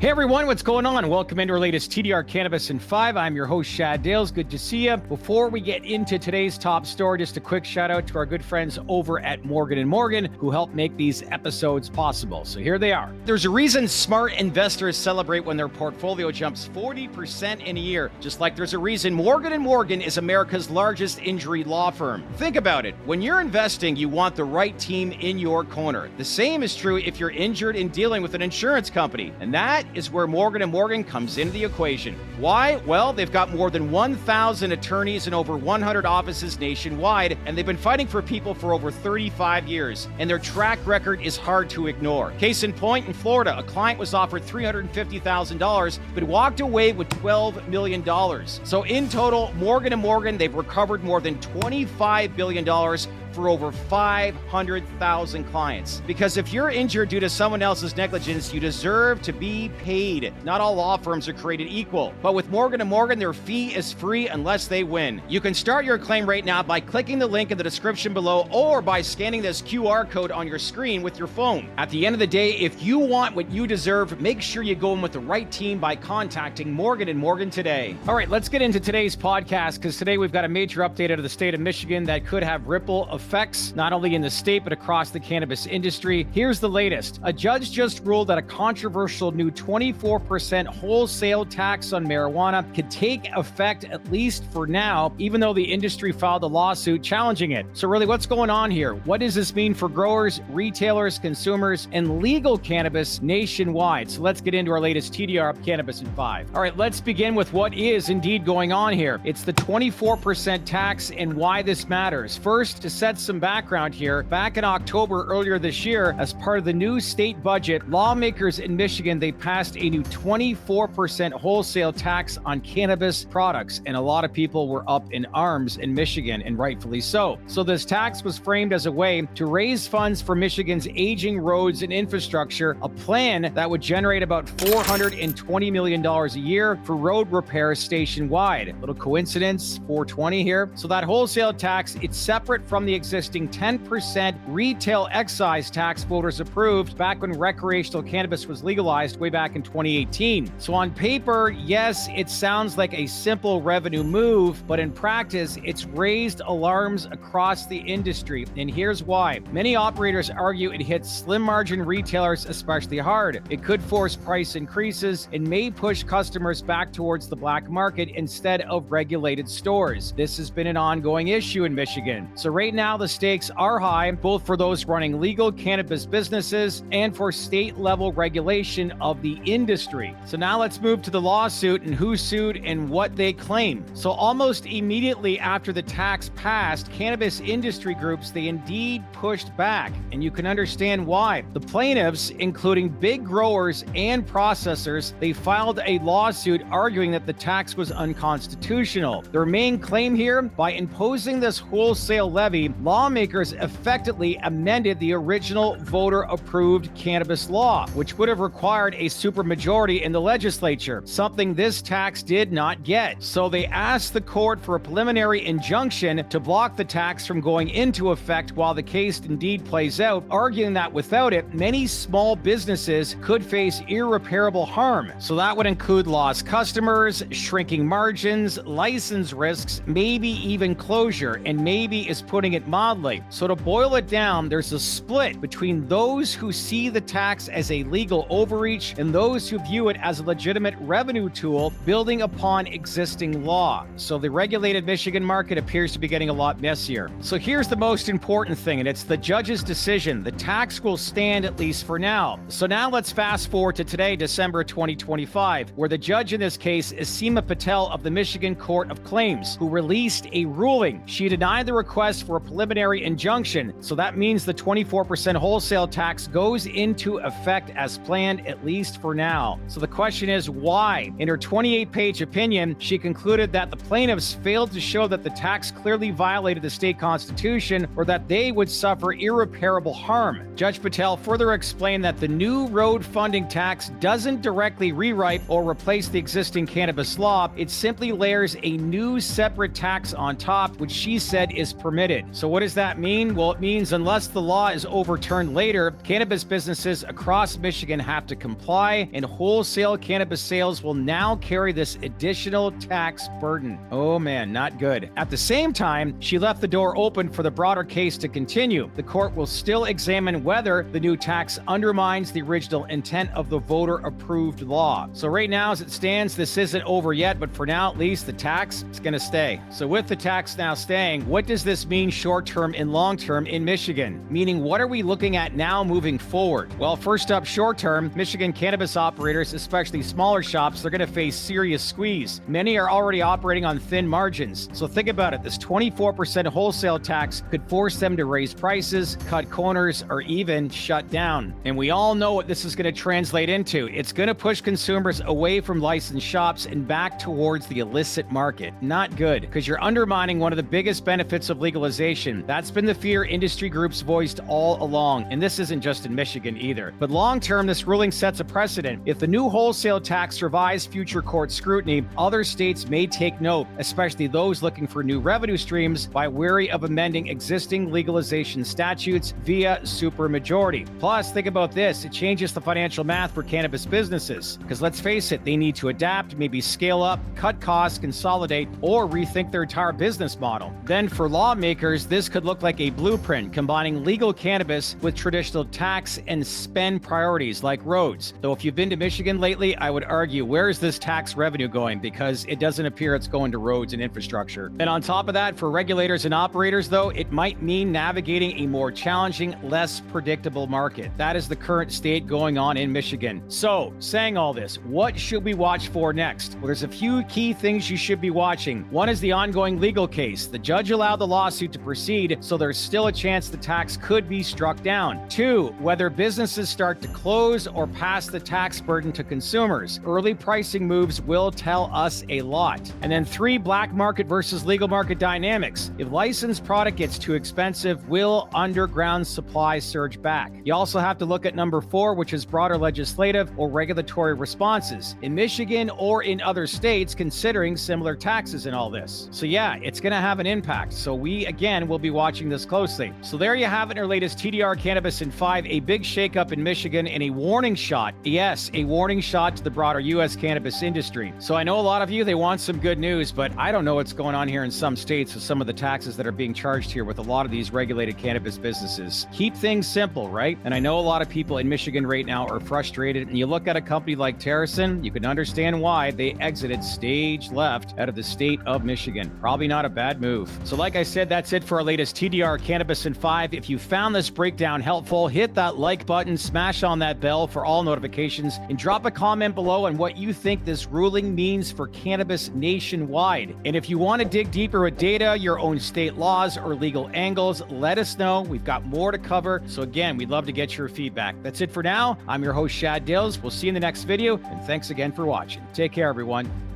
Hey everyone, what's going on? Welcome into our latest TDR Cannabis in 5. I'm your host, Shad Dales. Good to see you. Before we get into today's top story, just a quick shout out to our good friends over at Morgan & Morgan who help make these episodes possible. So here they are. There's a reason smart investors celebrate when their portfolio jumps 40% in a year, just like there's a reason Morgan & Morgan is America's largest injury law firm. Think about it. When you're investing, you want the right team in your corner. The same is true if you're injured in dealing with an insurance company, and that is where Morgan & Morgan comes into the equation. Why? Well, they've got more than 1,000 attorneys in over 100 offices nationwide, and they've been fighting for people for over 35 years, and their track record is hard to ignore. Case in point, in Florida, a client was offered $350,000, but walked away with $12 million. So in total, Morgan & Morgan, they've recovered more than $25 billion for over 500,000 clients. Because if you're injured due to someone else's negligence, you deserve to be paid. Not all law firms are created equal, but with Morgan & Morgan, their fee is free unless they win. You can start your claim right now by clicking the link in the description below or by scanning this QR code on your screen with your phone. At the end of the day, if you want what you deserve, make sure you go in with the right team by contacting Morgan & Morgan today. All right, let's get into today's podcast because today we've got a major update out of the state of Michigan that could have ripple effects, not only in the state, but across the cannabis industry. Here's the latest. A judge just ruled that a controversial new 24% wholesale tax on marijuana could take effect, at least for now, even though the industry filed a lawsuit challenging it. So really, what's going on here? What does this mean for growers, retailers, consumers, and legal cannabis nationwide? So let's get into our latest TDR Cannabis in 5. All right, let's begin with what is indeed going on here. It's the 24% tax and why this matters. First, to set some background here, back in October earlier this year, as part of the new state budget, lawmakers in Michigan, they passed a new 24% wholesale tax on cannabis products, and a lot of people were up in arms in Michigan, and rightfully so. So this tax was framed as a way to raise funds for Michigan's aging roads and infrastructure, a plan that would generate about $420 million a year for road repairs statewide. Little coincidence, 420 here. So that wholesale tax, it's separate from the existing 10% retail excise tax voters approved back when recreational cannabis was legalized way back in 2018. So on paper, yes, it sounds like a simple revenue move, but in practice, it's raised alarms across the industry. And here's why. Many operators argue it hits slim margin retailers especially hard. It could force price increases and may push customers back towards the black market instead of regulated stores. This has been an ongoing issue in Michigan. So right now, the stakes are high, both for those running legal cannabis businesses and for state-level regulation of the industry. So now let's move to the lawsuit and who sued and what they claim. So almost immediately after the tax passed, cannabis industry groups, they indeed pushed back, and you can understand why. The plaintiffs, including big growers and processors, they filed a lawsuit arguing that the tax was unconstitutional. Their main claim here, by imposing this wholesale levy, lawmakers effectively amended the original voter-approved cannabis law, which would have required a supermajority in the legislature, something this tax did not get. So they asked the court for a preliminary injunction to block the tax from going into effect while the case indeed plays out, arguing that without it, many small businesses could face irreparable harm. So that would include lost customers, shrinking margins, license risks, maybe even closure, and maybe is putting it mildly. So to boil it down, there's a split between those who see the tax as a legal overreach and those who view it as a legitimate revenue tool building upon existing law. So the regulated Michigan market appears to be getting a lot messier. So here's the most important thing, and it's the judge's decision. The tax will stand at least for now. So now let's fast forward to today, December 2025, where the judge in this case is Sima Patel of the Michigan Court of Claims, who released a ruling. She denied the request for a preliminary injunction, so that means the 24% wholesale tax goes into effect as planned, at least for now. So the question is why? In her 28-page opinion, she concluded that the plaintiffs failed to show that the tax clearly violated the state constitution or that they would suffer irreparable harm. Judge Patel further explained that the new road funding tax doesn't directly rewrite or replace the existing cannabis law. It simply layers a new separate tax on top, which she said is permitted. So what does that mean? Well, it means unless the law is overturned later, cannabis businesses across Michigan have to comply, and wholesale cannabis sales will now carry this additional tax burden. Oh man, not good. At the same time, she left the door open for the broader case to continue. The court will still examine whether the new tax undermines the original intent of the voter-approved law. So right now, as it stands, this isn't over yet, but for now, at least, the tax is going to stay. So with the tax now staying, what does this mean short-term and long-term in Michigan? Meaning, what are we looking at now moving forward? Well, first up, short-term, Michigan cannabis operators, especially smaller shops, they're going to face serious squeeze. Many are already operating on thin margins. So think about it. This 24% wholesale tax could force them to raise prices, cut corners, or even shut down. And we all know what this is going to translate into. It's going to push consumers away from licensed shops and back towards the illicit market. Not good, because you're undermining one of the biggest benefits of legalization. That's been the fear industry groups voiced all along, and this isn't just in Michigan either. But long-term, this ruling sets a precedent. If the new wholesale tax survives future court scrutiny, other states may take note, especially those looking for new revenue streams, by wary of amending existing legalization statutes via supermajority. Plus, think about this. It changes the financial math for cannabis businesses, because let's face it, they need to adapt, maybe scale up, cut costs, consolidate, or rethink their entire business model. Then for lawmakers, this could look like a blueprint, combining legal cannabis with traditional tax and spend priorities like roads. Though if you've been to Michigan lately, I would argue, where is this tax revenue going? Because it doesn't appear it's going to roads and infrastructure. And on top of that, for regulators and operators, though, it might mean navigating a more challenging, less predictable market. That is the current state going on in Michigan. So, saying all this, what should we watch for next? Well, there's a few key things you should be watching. One is the ongoing legal case. The judge allowed the lawsuit to proceed, so there's still a chance the tax could be struck down. 2, whether businesses start to close or pass the tax burden to consumers. Early pricing moves will tell us a lot. And then 3, black market versus legal market dynamics. If licensed product gets too expensive, will underground supply surge back? You also have to look at number 4, which is broader legislative or regulatory responses in Michigan or in other states considering similar taxes in all this. So yeah, it's going to have an impact. So we, again, will be watching this closely. So there you have it in our latest TDR Cannabis in 5, a big shakeup in Michigan and a warning shot. Yes, a warning shot to the broader U.S. cannabis industry. So I know a lot of you, they want some good news, but I don't know what's going on here in some states with some of the taxes that are being charged here with a lot of these regulated cannabis businesses. Keep things simple, right? And I know a lot of people in Michigan right now are frustrated. And you look at a company like Terracin, you can understand why they exited stage left out of the state of Michigan. Probably not a bad move. So like I said, that's it for our latest TDR Cannabis in 5. If you found this breakdown helpful, hit that like button, smash on that bell for all notifications, and drop a comment below on what you think this ruling means for cannabis nationwide. And if you want to dig deeper with data, your own state laws, or legal angles, let us know. We've got more to cover. So again, we'd love to get your feedback. That's it for now. I'm your host, Shad Dills. We'll see you in the next video, and thanks again for watching. Take care, everyone.